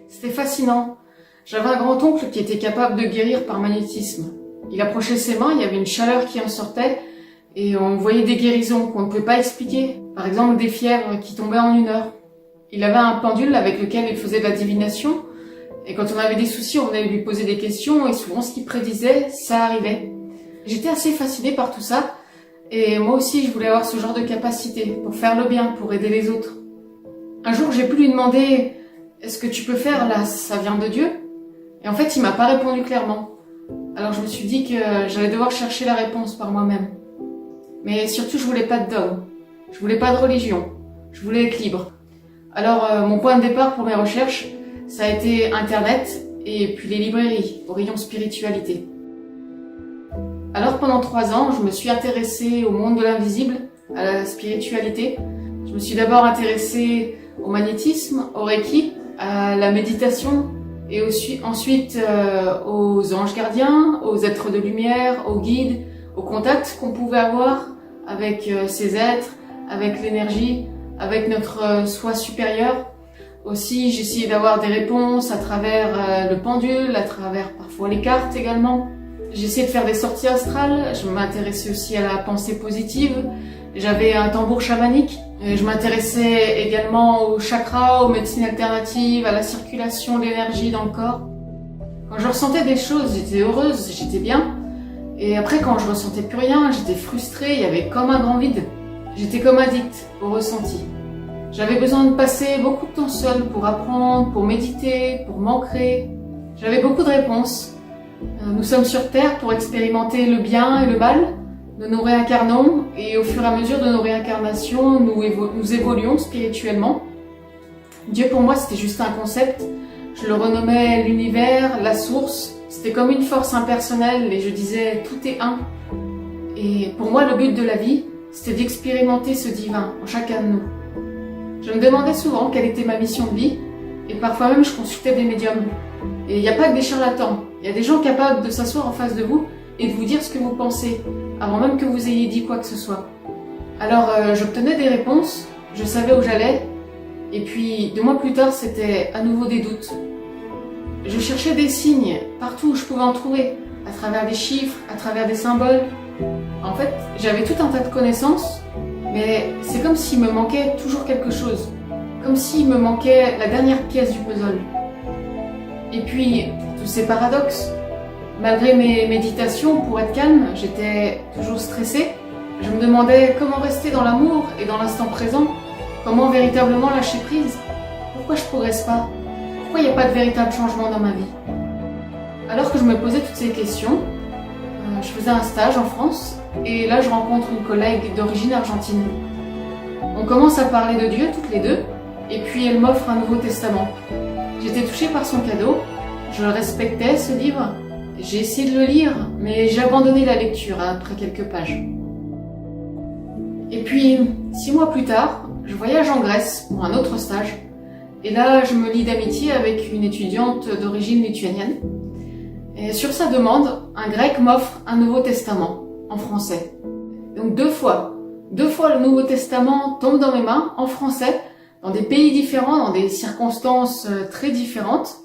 C'était fascinant. J'avais un grand-oncle qui était capable de guérir par magnétisme. Il approchait ses mains, il y avait une chaleur qui en sortait, et on voyait des guérisons qu'on ne pouvait pas expliquer. Par exemple, des fièvres qui tombaient en 1 heure. Il avait un pendule avec lequel il faisait de la divination, et quand on avait des soucis, on venait lui poser des questions, et souvent ce qu'il prédisait, ça arrivait. J'étais assez fascinée par tout ça, et moi aussi je voulais avoir ce genre de capacité, pour faire le bien, pour aider les autres. Un jour, j'ai pu lui demander « Est-ce que tu peux faire là, ça vient de Dieu ?» Et en fait, il m'a pas répondu clairement. Alors je me suis dit que j'allais devoir chercher la réponse par moi-même. Mais surtout, je voulais pas de dogme. Je voulais pas de religion. Je voulais être libre. Alors mon point de départ pour mes recherches, ça a été Internet et puis les librairies, au rayon spiritualité. Alors pendant 3 ans, je me suis intéressée au monde de l'invisible, à la spiritualité. Je me suis d'abord intéressée au magnétisme, au Reiki, à la méditation, et ensuite aux anges gardiens, aux êtres de lumière, aux guides, aux contacts qu'on pouvait avoir avec ces êtres, avec l'énergie, avec notre soi supérieur. Aussi, j'essayais d'avoir des réponses à travers le pendule, à travers parfois les cartes également. J'essayais de faire des sorties astrales, je m'intéressais aussi à la pensée positive. J'avais un tambour chamanique. Je m'intéressais également aux chakras, aux médecines alternatives, à la circulation de l'énergie dans le corps. Quand je ressentais des choses, j'étais heureuse, j'étais bien. Et après, quand je ressentais plus rien, j'étais frustrée, il y avait comme un grand vide. J'étais comme addict au ressenti. J'avais besoin de passer beaucoup de temps seule pour apprendre, pour méditer, pour m'ancrer. J'avais beaucoup de réponses. Nous sommes sur Terre pour expérimenter le bien et le mal. Nous nous réincarnons et au fur et à mesure de nos réincarnations, nous évoluons spirituellement. Dieu pour moi c'était juste un concept, je le renommais l'univers, la source, c'était comme une force impersonnelle et je disais tout est un. Et pour moi le but de la vie, c'était d'expérimenter ce divin en chacun de nous. Je me demandais souvent quelle était ma mission de vie et parfois même je consultais des médiums. Et il n'y a pas que des charlatans, il y a des gens capables de s'asseoir en face de vous et de vous dire ce que vous pensez, avant même que vous ayez dit quoi que ce soit. Alors j'obtenais des réponses, je savais où j'allais, et puis 2 mois plus tard c'était à nouveau des doutes. Je cherchais des signes partout où je pouvais en trouver, à travers des chiffres, à travers des symboles. En fait, j'avais tout un tas de connaissances, mais c'est comme s'il me manquait toujours quelque chose, comme s'il me manquait la dernière pièce du puzzle. Et puis, tous ces paradoxes. Malgré mes méditations, pour être calme, j'étais toujours stressée. Je me demandais comment rester dans l'amour et dans l'instant présent, comment véritablement lâcher prise. Pourquoi je progresse pas? Pourquoi il n'y a pas de véritable changement dans ma vie? Alors que je me posais toutes ces questions, je faisais un stage en France et là je rencontre une collègue d'origine argentine. On commence à parler de Dieu toutes les deux et puis elle m'offre un Nouveau Testament. J'étais touchée par son cadeau, je respectais ce livre. J'ai essayé de le lire, mais j'ai abandonné la lecture après quelques pages. Et puis, 6 mois plus tard, je voyage en Grèce pour un autre stage. Et là, je me lie d'amitié avec une étudiante d'origine lituanienne. Et sur sa demande, un grec m'offre un Nouveau Testament, en français. Donc 2 fois le Nouveau Testament tombe dans mes mains, en français, dans des pays différents, dans des circonstances très différentes.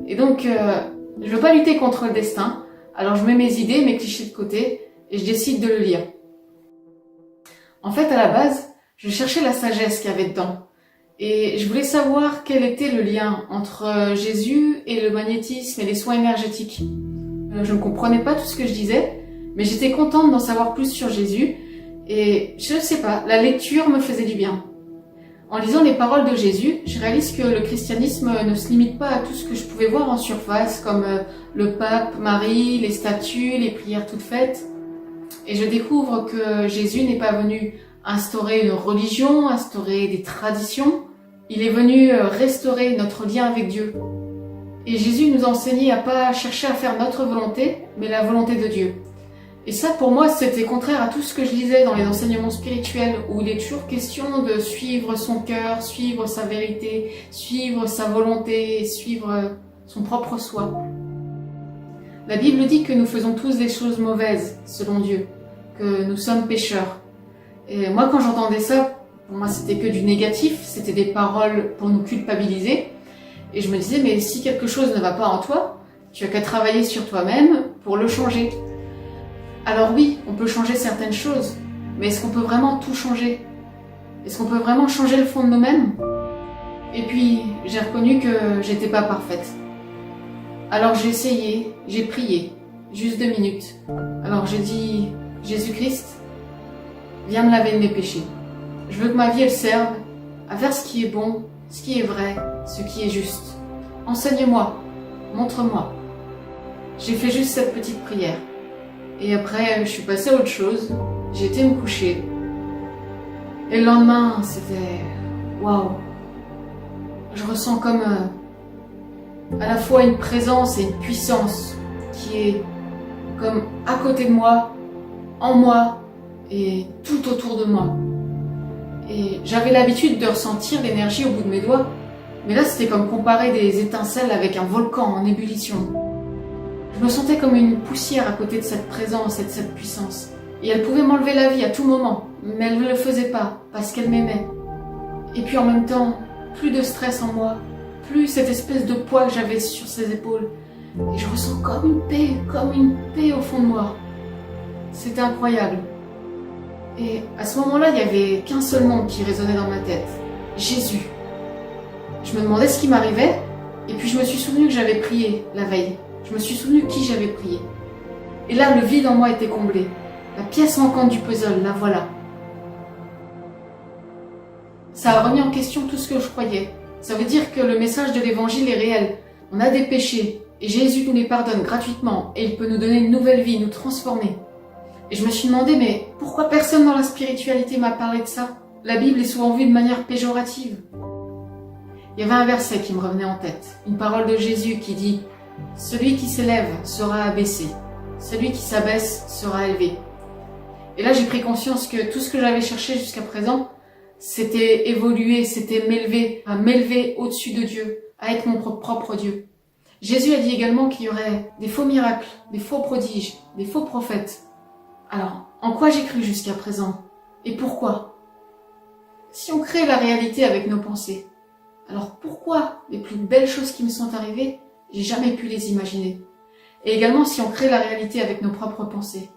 Et donc, je veux pas lutter contre le destin, alors je mets mes idées, mes clichés de côté, et je décide de le lire. En fait, à la base, je cherchais la sagesse qu'il y avait dedans. Et je voulais savoir quel était le lien entre Jésus et le magnétisme et les soins énergétiques. Je ne comprenais pas tout ce que je disais, mais j'étais contente d'en savoir plus sur Jésus, et je ne sais pas, la lecture me faisait du bien. En lisant les paroles de Jésus, je réalise que le christianisme ne se limite pas à tout ce que je pouvais voir en surface, comme le pape, Marie, les statues, les prières toutes faites. Et je découvre que Jésus n'est pas venu instaurer une religion, instaurer des traditions. Il est venu restaurer notre lien avec Dieu. Et Jésus nous enseignait à pas chercher à faire notre volonté, mais la volonté de Dieu. Et ça, pour moi, c'était contraire à tout ce que je lisais dans les enseignements spirituels, où il est toujours question de suivre son cœur, suivre sa vérité, suivre sa volonté, suivre son propre soi. La Bible dit que nous faisons tous des choses mauvaises, selon Dieu, que nous sommes pécheurs. Et moi, quand j'entendais ça, pour moi, c'était que du négatif, c'était des paroles pour nous culpabiliser. Et je me disais, mais si quelque chose ne va pas en toi, tu as qu'à travailler sur toi-même pour le changer. Alors oui, on peut changer certaines choses, mais est-ce qu'on peut vraiment tout changer? Est-ce qu'on peut vraiment changer le fond de nous-mêmes? Et puis, j'ai reconnu que j'étais pas parfaite. Alors j'ai essayé, j'ai prié, juste 2 minutes. Alors j'ai dit, Jésus-Christ, viens me laver de mes péchés. Je veux que ma vie elle serve à faire ce qui est bon, ce qui est vrai, ce qui est juste. Enseigne-moi, montre-moi. J'ai fait juste cette petite prière. Et après, je suis passée à autre chose. J'ai été me coucher. Et le lendemain, c'était... waouh! Je ressens comme à la fois une présence et une puissance qui est comme à côté de moi, en moi et tout autour de moi. Et j'avais l'habitude de ressentir l'énergie au bout de mes doigts, mais là c'était comme comparer des étincelles avec un volcan en ébullition. Je me sentais comme une poussière à côté de cette présence et de cette puissance. Et elle pouvait m'enlever la vie à tout moment, mais elle ne le faisait pas, parce qu'elle m'aimait. Et puis en même temps, plus de stress en moi, plus cette espèce de poids que j'avais sur ses épaules. Et je ressens comme une paix au fond de moi. C'était incroyable. Et à ce moment-là, il n'y avait qu'un seul nom qui résonnait dans ma tête. Jésus. Je me demandais ce qui m'arrivait, et puis je me suis souvenu que j'avais prié la veille. Je me suis souvenu qui j'avais prié. Et là, le vide en moi était comblé. La pièce manquante du puzzle, la voilà. Ça a remis en question tout ce que je croyais. Ça veut dire que le message de l'évangile est réel. On a des péchés, et Jésus nous les pardonne gratuitement, et il peut nous donner une nouvelle vie, nous transformer. Et je me suis demandé, mais pourquoi personne dans la spiritualité m'a parlé de ça? La Bible est souvent vue de manière péjorative. Il y avait un verset qui me revenait en tête, une parole de Jésus qui dit « Celui qui s'élève sera abaissé, celui qui s'abaisse sera élevé ». Et là j'ai pris conscience que tout ce que j'avais cherché jusqu'à présent, c'était évoluer, c'était m'élever, à m'élever au-dessus de Dieu, à être mon propre Dieu. Jésus a dit également qu'il y aurait des faux miracles, des faux prodiges, des faux prophètes. Alors, en quoi j'ai cru jusqu'à présent? Et pourquoi? Si on crée la réalité avec nos pensées, alors pourquoi les plus belles choses qui me sont arrivées, j'ai jamais pu les imaginer? Et également, si on crée la réalité avec nos propres pensées,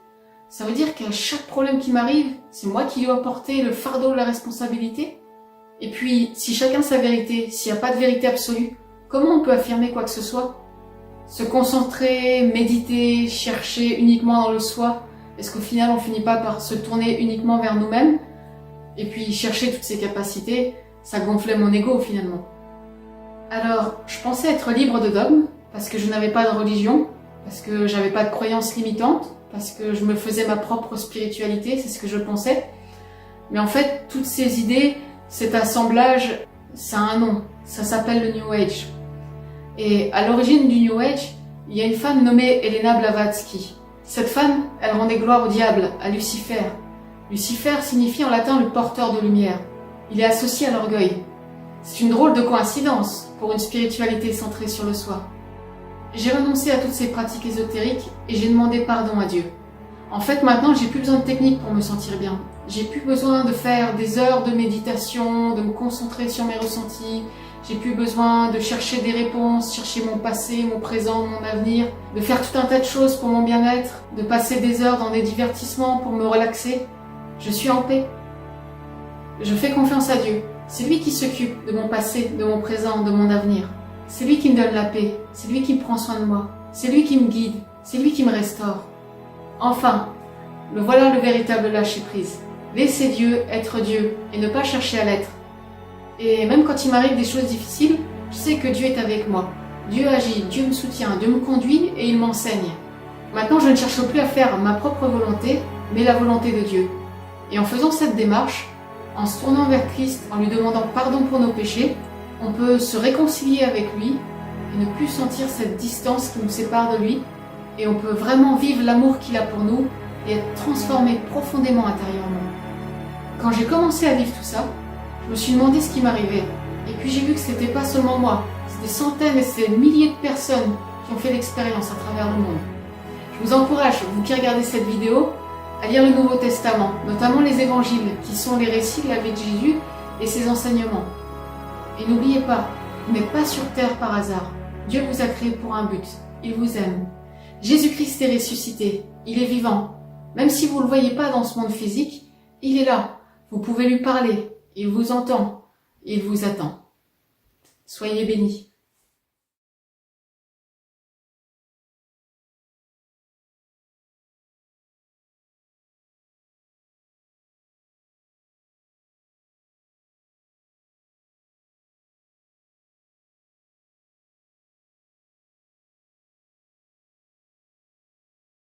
ça veut dire qu'à chaque problème qui m'arrive, c'est moi qui dois porter le fardeau de la responsabilité? Et puis, si chacun sa vérité, s'il n'y a pas de vérité absolue, comment on peut affirmer quoi que ce soit? Se concentrer, méditer, chercher uniquement dans le soi, est-ce qu'au final on finit pas par se tourner uniquement vers nous-mêmes? Et puis chercher toutes ces capacités, ça gonflait mon ego finalement. Alors, je pensais être libre de dogmes, parce que je n'avais pas de religion, parce que j'avais pas de croyances limitantes, parce que je me faisais ma propre spiritualité, c'est ce que je pensais. Mais en fait, toutes ces idées, cet assemblage, ça a un nom, ça s'appelle le New Age. Et à l'origine du New Age, il y a une femme nommée Helena Blavatsky. Cette femme, elle rendait gloire au diable, à Lucifer. Lucifer signifie en latin le porteur de lumière. Il est associé à l'orgueil. C'est une drôle de coïncidence pour une spiritualité centrée sur le soi. J'ai renoncé à toutes ces pratiques ésotériques et j'ai demandé pardon à Dieu. En fait, maintenant, j'ai plus besoin de technique pour me sentir bien. J'ai plus besoin de faire des heures de méditation, de me concentrer sur mes ressentis. J'ai plus besoin de chercher des réponses, chercher mon passé, mon présent, mon avenir, de faire tout un tas de choses pour mon bien-être, de passer des heures dans des divertissements pour me relaxer. Je suis en paix. Je fais confiance à Dieu. C'est lui qui s'occupe de mon passé, de mon présent, de mon avenir. C'est lui qui me donne la paix. C'est lui qui prend soin de moi. C'est lui qui me guide. C'est lui qui me restaure. Enfin, le voilà le véritable lâcher-prise. Laisser Dieu être Dieu et ne pas chercher à l'être. Et même quand il m'arrive des choses difficiles, je sais que Dieu est avec moi. Dieu agit, Dieu me soutient, Dieu me conduit et il m'enseigne. Maintenant, je ne cherche plus à faire ma propre volonté, mais la volonté de Dieu. Et en faisant cette démarche, en se tournant vers Christ, en lui demandant pardon pour nos péchés, on peut se réconcilier avec lui et ne plus sentir cette distance qui nous sépare de lui. Et on peut vraiment vivre l'amour qu'il a pour nous et être transformé profondément intérieurement. Quand j'ai commencé à vivre tout ça, je me suis demandé ce qui m'arrivait. Et puis j'ai vu que c'était pas seulement moi, c'est des centaines et c'est des milliers de personnes qui ont fait l'expérience à travers le monde. Je vous encourage, vous qui regardez cette vidéo, à lire le Nouveau Testament, notamment les évangiles, qui sont les récits de la vie de Jésus et ses enseignements. Et n'oubliez pas, Vous n'êtes pas sur terre par hasard. Dieu vous a créé pour un but. Il vous aime. Jésus-Christ est ressuscité. Il est vivant. Même si vous ne le voyez pas dans ce monde physique, il est là. Vous pouvez lui parler. Il vous entend. Il vous attend. Soyez bénis.